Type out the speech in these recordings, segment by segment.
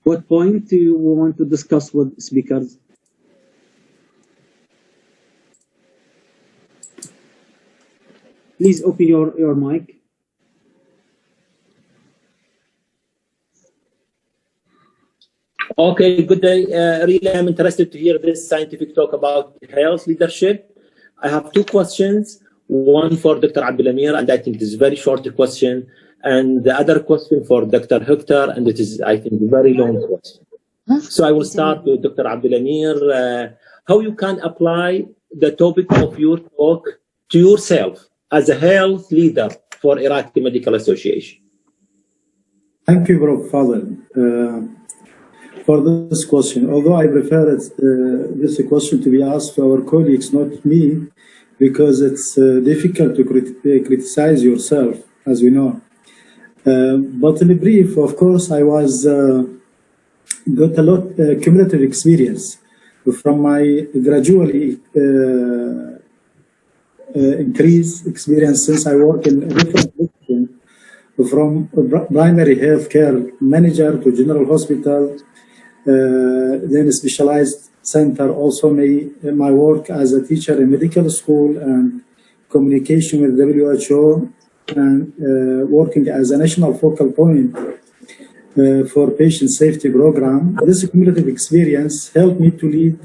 What point do you want to discuss with speakers? Please open your mic. Okay, good day. Really, I'm interested to hear this scientific talk about health leadership. I have two questions, one for Dr. Abdelamir, and I think it is a very short question, and the other question for Dr. Hector, and it is, I think, a very long question. So I will start with Dr. Abdelamir. How you can apply the topic of your talk to yourself as a health leader for Iraqi Medical Association? Thank you, Prof. Fadel, for this question. Although I prefer this question to be asked to our colleagues, not me, because it's difficult to criticize yourself, as we know. But in brief, of course, I got a lot cumulative experience from my gradually increased experience since I work in different positions, from primary health care manager to general hospital, then a specialized center. Also my work as a teacher in medical school and communication with WHO, and working as a national focal point for patient safety program. This cumulative experience helped me to lead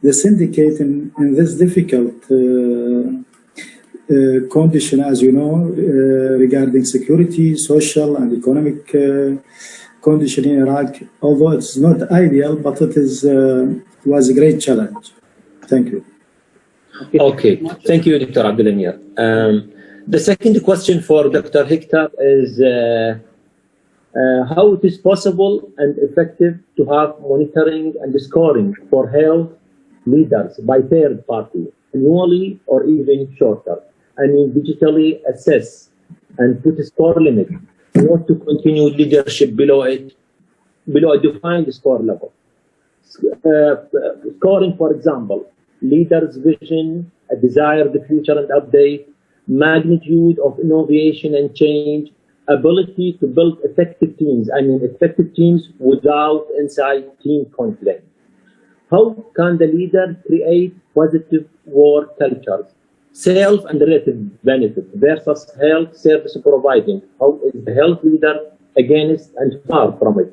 the syndicate in this difficult condition, as you know, regarding security, social and economic condition in Iraq. Although it's not ideal, but it was a great challenge. Thank you. Okay, thank you, Dr. Abdelamir. The second question for Dr. Hector is how it is possible and effective to have monitoring and scoring for health leaders by third party, annually or even shorter. I mean, digitally assess and put a score limit, not to continue leadership below a defined score level. Scoring, for example, leaders' vision, a desired future and update, magnitude of innovation and change, ability to build effective teams. I mean, effective teams without inside team conflict. How can the leader create positive work cultures? Self and relative benefit versus health service providing. How is the health leader against and far from it?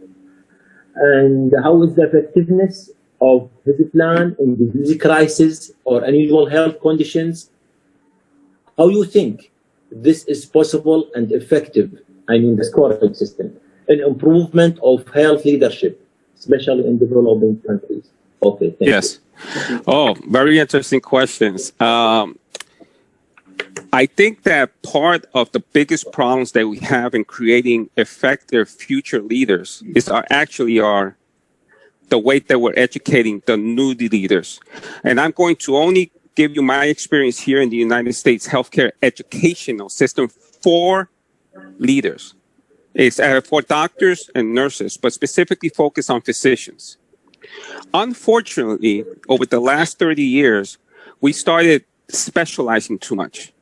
And how is the effectiveness of his plan in disease crisis or unusual health conditions? How you think this is possible and effective, I mean the scoring system, an improvement of health leadership, especially in developing countries? Okay, thank yes. You. Oh, very interesting questions. I think that part of the biggest problems that we have in creating effective future leaders is the way that we're educating the new leaders. And I'm going to only give you my experience here in the United States healthcare educational system for leaders. It's for doctors and nurses, but specifically focused on physicians. Unfortunately, over the last 30 years, we started specializing too much.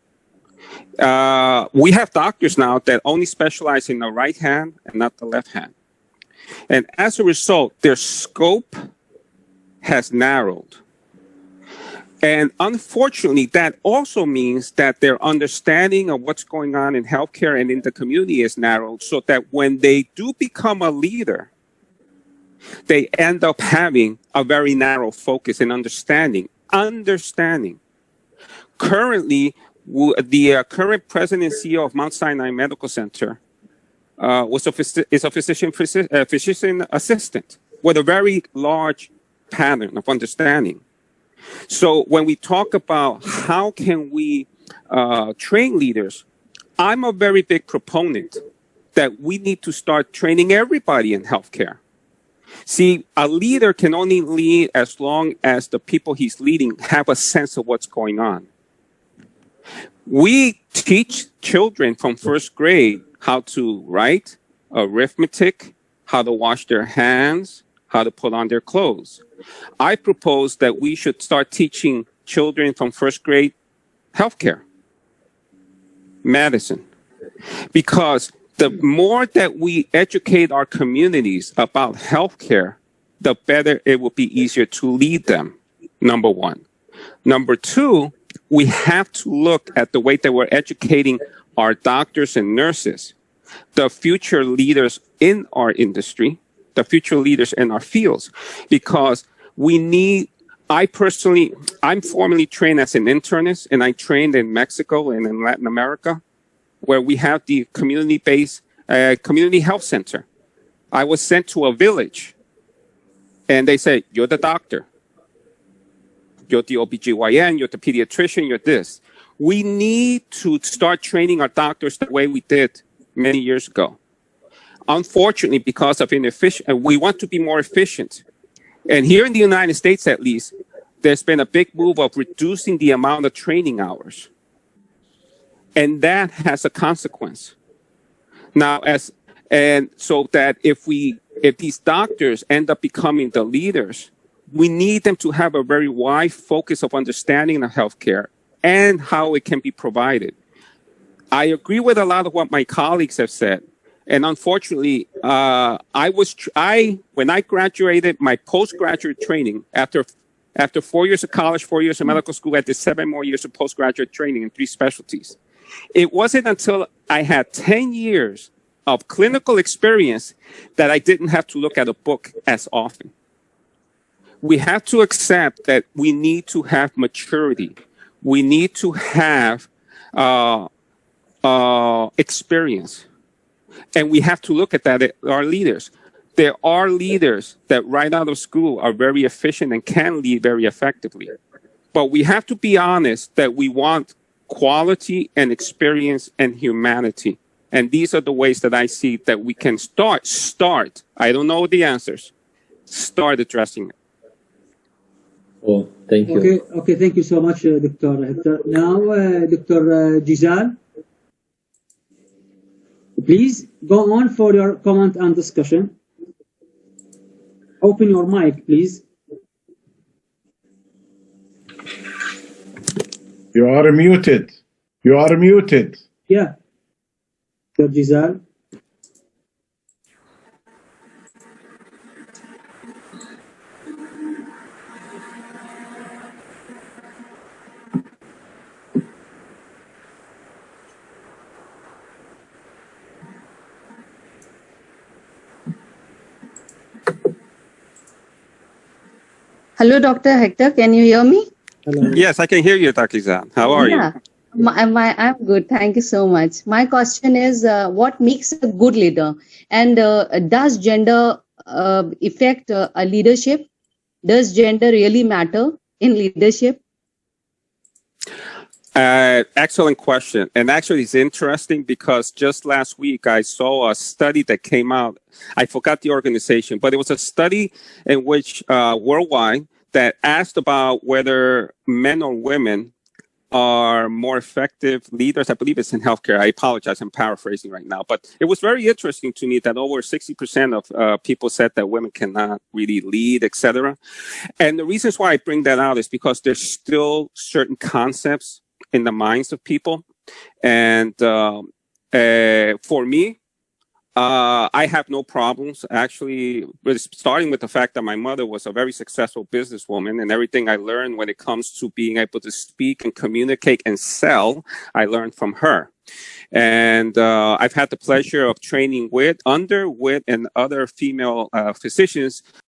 We have doctors now that only specialize in the right hand and not the left hand. And as a result, their scope has narrowed. And unfortunately, that also means that their understanding of what's going on in healthcare and in the community is narrowed, so that when they do become a leader, they end up having a very narrow focus and understanding. Currently, the current president and CEO of Mount Sinai Medical Center is a physician assistant with a very large pattern of understanding. So when we talk about how can we train leaders, I'm a very big proponent that we need to start training everybody in healthcare. See, a leader can only lead as long as the people he's leading have a sense of what's going on. We teach children from first grade how to write, arithmetic, how to wash their hands, how to put on their clothes. I propose that we should start teaching children from first grade healthcare, medicine, because The more that we educate our communities about healthcare, the better it will be easier to lead them, number one. Number two, we have to look at the way that we're educating our doctors and nurses, the future leaders in our industry, the future leaders in our fields, because we need, I'm formally trained as an internist, and I trained in Mexico and in Latin America, where we have the community-based community health center. I was sent to a village, and they said, you're the doctor. You're the OBGYN, you're the pediatrician, you're this. We need to start training our doctors the way we did many years ago. Unfortunately, because of inefficient, we want to be more efficient. And here in the United States, at least, there's been a big move of reducing the amount of training hours. And that has a consequence. Now, so that if these doctors end up becoming the leaders, we need them to have a very wide focus of understanding of healthcare and how it can be provided. I agree with a lot of what my colleagues have said. And unfortunately, when I graduated my postgraduate training, after 4 years of college, 4 years of medical school, I did 7 more years of postgraduate training in 3 specialties. It wasn't until I had 10 years of clinical experience that I didn't have to look at a book as often. We have to accept that we need to have maturity. We need to have experience. And we have to look at that at our leaders. There are leaders that right out of school are very efficient and can lead very effectively. But we have to be honest that we want quality and experience and humanity. And these are the ways that I see that we can start. I don't know the answers. Start addressing it. Oh, thank you. Okay, thank you so much, Dr. Hector. Now, Dr. Gisal, please go on for your comment and discussion. Open your mic, please. You are muted. You are muted. Yeah. Dr. Gisal. Hello, Dr. Hector. Can you hear me? Hello. Yes, I can hear you, Dr. Zan. How are you? I'm good. Thank you so much. My question is, what makes a good leader? And does gender affect a leadership? Does gender really matter in leadership? Excellent question. And actually, it's interesting because just last week I saw a study that came out. I forgot the organization, but it was a study in which worldwide that asked about whether men or women are more effective leaders. I believe it's in healthcare. I apologize, I'm paraphrasing right now. But it was very interesting to me that over 60% of people said that women cannot really lead, etc. And the reasons why I bring that out is because there's still certain concepts in the minds of people. And for me, I have no problems actually, starting with the fact that my mother was a very successful businesswoman, and everything I learned when it comes to being able to speak and communicate and sell, I learned from her. And I've had the pleasure of training with, and other female physicians